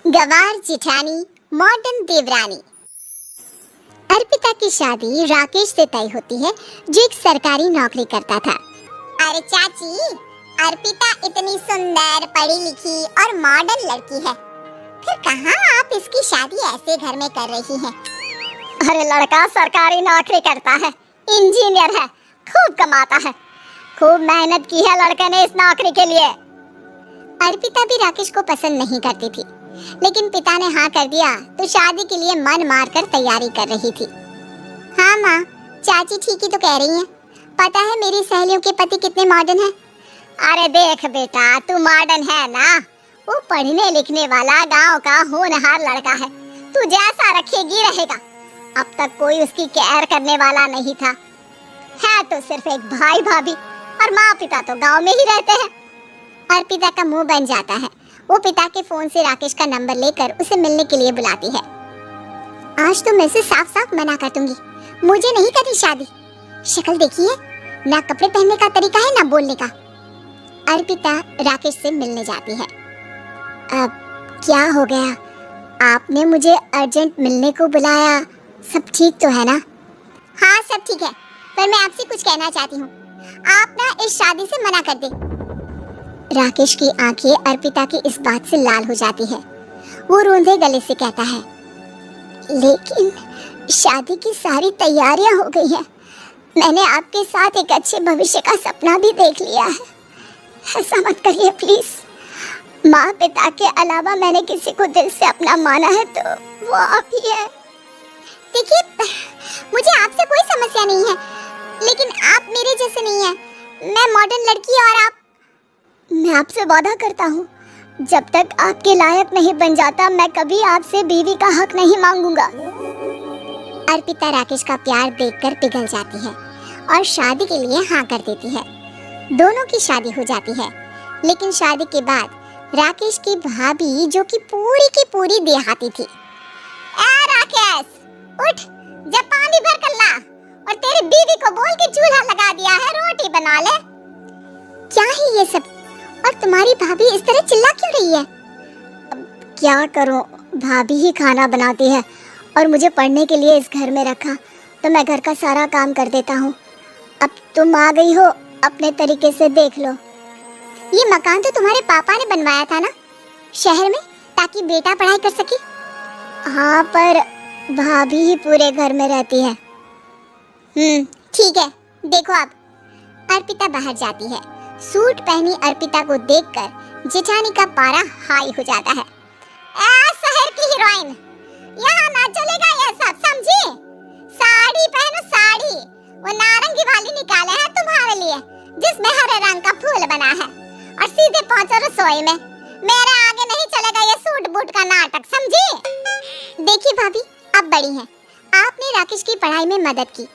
गवार जिठानी मॉडर्न देवरानी। अर्पिता की शादी राकेश से तय होती है जो एक सरकारी नौकरी करता था। अरे चाची, अर्पिता इतनी सुंदर, पढ़ी लिखी और मॉडर्न लड़की है, फिर कहाँ आप इसकी शादी ऐसे घर में कर रही हैं? अरे लड़का सरकारी नौकरी करता है, इंजीनियर है, खूब कमाता है, खूब मेहनत की है लड़के ने इस नौकरी के लिए। अर्पिता भी राकेश को पसंद नहीं करती थी, लेकिन पिता ने हाँ कर दिया तो शादी के लिए मन मारकर तैयारी कर रही थी। हाँ माँ, चाची ठीक ही तो कह रही हैं। पता है मेरी सहेलियों के पति कितने मॉडर्न हैं। अरे देख बेटा, तू मॉडर्न है ना, वो पढ़ने लिखने वाला गांव का होनहार लड़का है, तू जैसा रखेगी रहेगा। अब तक कोई उसकी केयर करने वाला नहीं था, है तो सिर्फ एक भाई भाभी और माँ पिता तो गांव में ही रहते हैं। अर्पिता का मुंह बन जाता है। वो पिता के फोन से राकेश का नंबर लेकर उसे मिलने के लिए बुलाती है। आज तो मैं से साफ साफ मना कर दूंगी, मुझे नहीं करनी शादी। शक्ल देखिए, ना कपड़े पहनने का तरीका है ना बोलने का। अर्पिता राकेश से मिलने जाती है। अब क्या हो गया, आपने मुझे अर्जेंट मिलने को बुलाया, सब ठीक तो है ना? हाँ सब ठीक है, पर मैं आपसे कुछ कहना चाहती हूँ, आप ना इस शादी से मना कर दे। राकेश की आंखें अर्पिता की इस बात से लाल हो जाती है। वो रोंदे गले से कहता है, लेकिन शादी की सारी तैयारियां हो गई हैं। मैंने आपके साथ एक अच्छे भविष्य का सपना भी देख लिया है। ऐसा मत करिए प्लीज। माँ पिता के अलावा मैंने किसी को दिल से अपना माना है तो वो आप ही है। देखिए, मुझे आपसे कोई समस्या नहीं है, लेकिन आप मेरे जैसे नहीं हैं। मैं मॉडर्न लड़की और आप। मैं आपसे वादा करता हूँ, जब तक आपके लायक नहीं बन जाता मैं कभी आपसे बीवी का हक नहीं मांगूंगा। अर्पिता राकेश का प्यार देखकर पिघल जाती है और शादी के लिए हाँ कर देती है। दोनों की शादी हो जाती है, लेकिन शादी के बाद राकेश की भाभी, जो कि पूरी की पूरी देहाती थी, राकेश उठ, जब पानी भर कर ला और तेरी बीवी को बोल के चूल्हा लगा दिया है, रोटी बना ले। क्या है ये सब? और तुम्हारी भाभी इस तरह चिल्ला क्यों रही है? क्या करूं, भाभी ही खाना बनाती है और मुझे पढ़ने के लिए इस घर में रखा, तो मैं घर का सारा काम कर देता हूँ। अब तुम आ गई हो, अपने तरीके से देख लो। ये मकान तो तुम्हारे पापा ने बनवाया था ना शहर में, ताकि बेटा पढ़ाई कर सके। हाँ, पर भाभी ही पूरे घर में रहती है। ठीक है, देखो आप। अर्पिता बाहर जाती है। सूट पहनी अर्पिता को देखकर जेठानी का पारा हाई हो जाता है। शहर की हीरोइन, यहाँ ना चलेगा ये सब, समझी? साड़ी पहनो साड़ी, वो नारंगी वाली निकाले हैं तुम्हारे लिए, जिसमें हरे रंग का फूल बना है, और सीधे पहुंचो रसोई में। मेरे आगे नहीं चलेगा ये सूट बूट का नाटक, समझी? देखिए भाभी, आप बड़ी हैं, आपने राकेश की पढ़ाई में मदद की,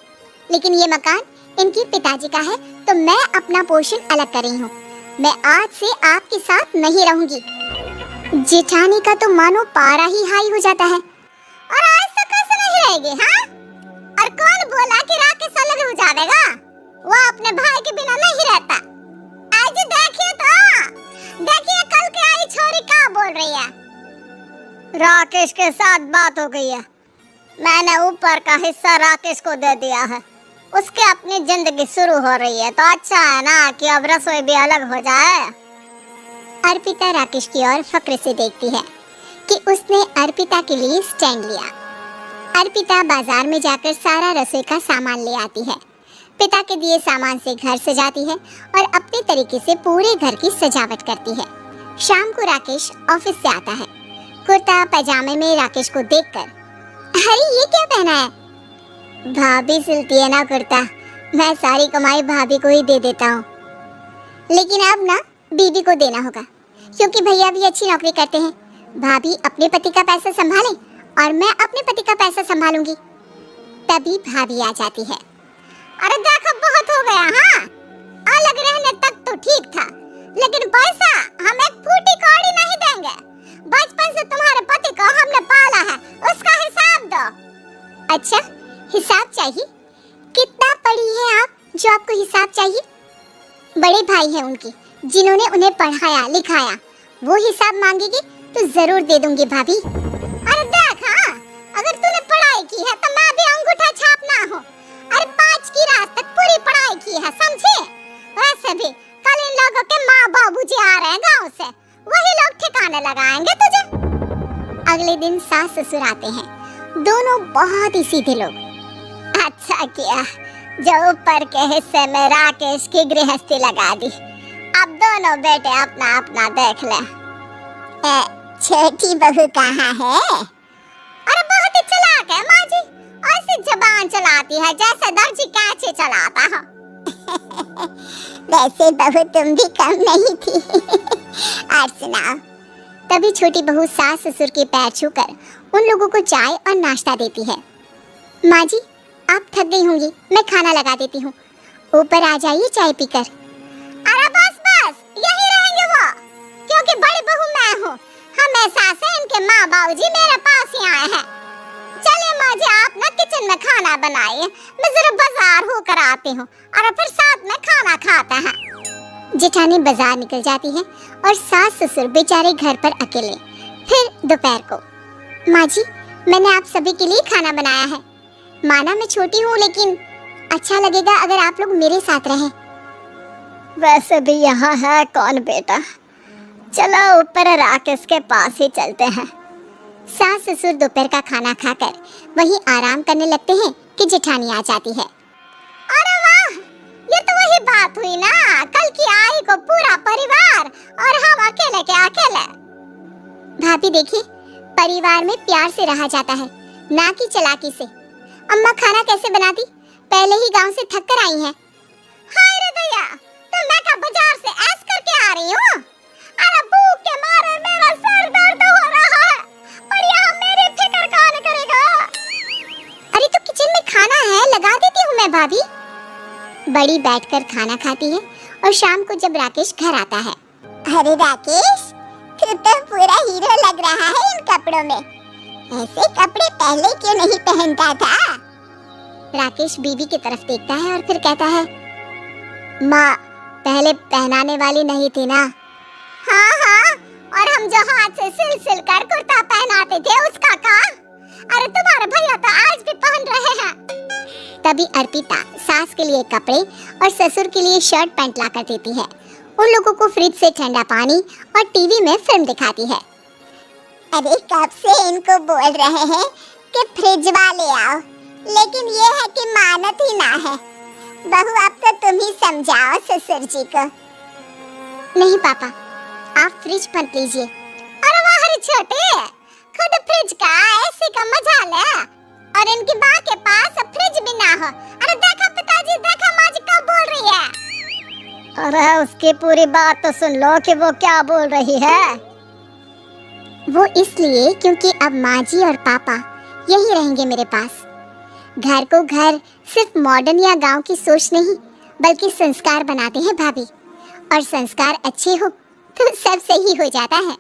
लेकिन ये मकान इनके पिताजी का है, तो मैं अपना पोर्शन अलग कर रही हूँ। मैं आज से आपके साथ नहीं रहूंगी। जेठानी का तो मानो पारा ही हाई हो जाता है। और आज तक कैसे नहीं रहेगी? हाँ, और कौन बोला कि राकेश अलग हो जाएगा? वो अपने भाई के बिना नहीं रहता। आज देखिए तो, देखिए कल के आई छोरी क्या बोल रही है। राकेश के साथ बात हो गई है, मैंने ऊपर का हिस्सा राकेश को दे दिया है, उसके अपनी जिंदगी शुरू हो रही है, तो अच्छा है ना कि अब रसोई भी अलग हो जाए। अर्पिता राकेश की ओर फक्र से देखती है कि उसने अर्पिता के लिए स्टैंड लिया। अर्पिता बाजार में जाकर सारा रसोई का सामान ले आती है। पिता के दिए सामान से घर सजाती है और अपने तरीके से पूरे घर की सजावट करती है। शाम को राकेश ऑफिस से आता है। कुर्ता पैजामे में राकेश को देखकर, अरे ये क्या पहना है? भाभी सिलती है ना कुर्ता, मैं सारी कमाई भाभी को ही दे देता हूँ। लेकिन अब ना बीवी को देना होगा, क्योंकि भैया भी अच्छी नौकरी करते हैं। भाभी अपने पति का पैसा संभाले और मैं अपने पति का पैसा संभालूंगी। तभी भाभी आ जाती है। अरे देखो, बहुत हो गया। हाँ, अलग रहने तक तो ठीक था, लेकिन पैसा हम एक फूटी कौड़ी नहीं देंगे। बचपन से तुम्हारे पति को हमने पाला है, उसका हिसाब दो। अच्छा, हिसाब चाहिए? कितना पढ़ी है आप जो आपको हिसाब चाहिए? बड़े भाई हैं उनके, जिन्होंने उन्हें पढ़ाया लिखाया, वो हिसाब मांगेगी तो जरूर दे दूंगी भाभी। अरे देख, हाँ, अगर तूने पढ़ाई की है तो मैं भी अंगूठा छापना हूँ। अरे 5 की रात तक पूरी पढ़ाई की है, समझे? वैसे भी कल इन लोगों के माँ बाबूजी आ रहे हैं गाँव से, वही लोग ठिकाने लगाएंगे तुझे। अगले दिन सास ससुर आते हैं, दोनों बहुत ही सीधे लोग। अच्छा किया जो ऊपर के हिस्से में राकेश की गृहस्थी लगा दी। अब दोनों बेटे अपना अपना देख ले। छोटी बहू कहाँ है? अरे बहुत ही चालाक है माँ जी, ऐसी जबान चलाती है जैसे दर्जी कैंची चलाता हो। वैसे बहू तुम भी कम नहीं थी। और सुनाओ। तभी छोटी बहू सास ससुर के पैर छूकर उन लोगों को चाय और नाश्ता देती है। माँ जी, आप थक गई होंगी, मैं खाना लगा देती हूँ, ऊपर आ जाइए चाय पीकर। अरे बस बस, यही रहेंगे वो, क्योंकि बड़ी बहू मैं हूँ। हमेशा से इनके माँ बाबूजी मेरे पास ही आए हैं। चलिए माँ जी, आप ना किचन में खाना बनाइए, मैं जरा बाजार होकर आती हूँ और फिर साथ में खाना खाते हैं। जेठानी बाजार निकल जाती है और सास ससुर बेचारे घर पर अकेले। फिर दोपहर को, माँ जी, मैंने आप सभी के लिए खाना बनाया है। माना मैं छोटी हूँ, लेकिन अच्छा लगेगा अगर आप लोग मेरे साथ रहें। वैसे भी यहाँ है कौन बेटा, चलो ऊपर राकेश के पास ही चलते हैं। सास ससुर दोपहर का खाना खाकर वहीं आराम करने लगते हैं कि जेठानी आ जाती है। अरे वाह, ये तो वही बात हुई ना, कल की आई को पूरा परिवार और हम अकेले के अकेले। भाभी देखिए, परिवार में प्यार से रहा जाता है, ना कि चालाकी से। अम्मा खाना कैसे बनाती, पहले ही गांव से थक कर आई हैं। हाय रे दैया, तो मैं क्या बाजार से ऐस करके आ रही हूँ? अरे भूख के मारे मेरा सर दर्द हो रहा है और यहाँ मेरी फिक्र कौन करेगा? अरे तो किचन में खाना है, लगा देती हूँ मैं भाभी। बड़ी बैठकर खाना खाती है और शाम को जब राकेश घर आता है। अरे राकेश, तू तो पूरा हीरो लग रहा है इन कपड़ों में, ऐसे कपड़े पहले क्यों नहीं पहनता था? राकेश बीवी की तरफ देखता है और फिर कहता है, माँ पहले पहनाने वाली नहीं थी ना। हाँ हाँ, और हम जो हाथ से सिल सिल कर कुर्ता पहनाते थे उसका का? अरे तुम्हारे भैया तो आज भी पहन रहे हैं। तभी अर्पिता सास के लिए कपड़े और ससुर के लिए शर्ट पैंट ला कर देती है। उन लोगों को फ्रिज से ठंडा पानी और टीवी में फिल्म दिखाती है। अरे कब से इनको बोल रहे हैं कि फ्रिज वाले आओ, लेकिन ये है कि मानत ही ना है। बहू अब तो तुम ही समझाओ ससुर जी को। नहीं पापा, आप फ्रिज मत लीजिए। अरे वाह रे छोटे, खुद फ्रिज का ऐसे का मजा ले, और इनकी माँ के पास फ्रिज भी ना हो। अरे देखा पिताजी, देखा माँ जी क्या बोल रही है। अरे उसकी पूरी बात तो सुन लो कि वो क्या बोल रही है। वो इसलिए क्योंकि अब माँ जी और पापा यही रहेंगे मेरे पास। घर को घर सिर्फ मॉडर्न या गांव की सोच नहीं, बल्कि संस्कार बनाते हैं भाभी, और संस्कार अच्छे हो तो सब सही हो जाता है।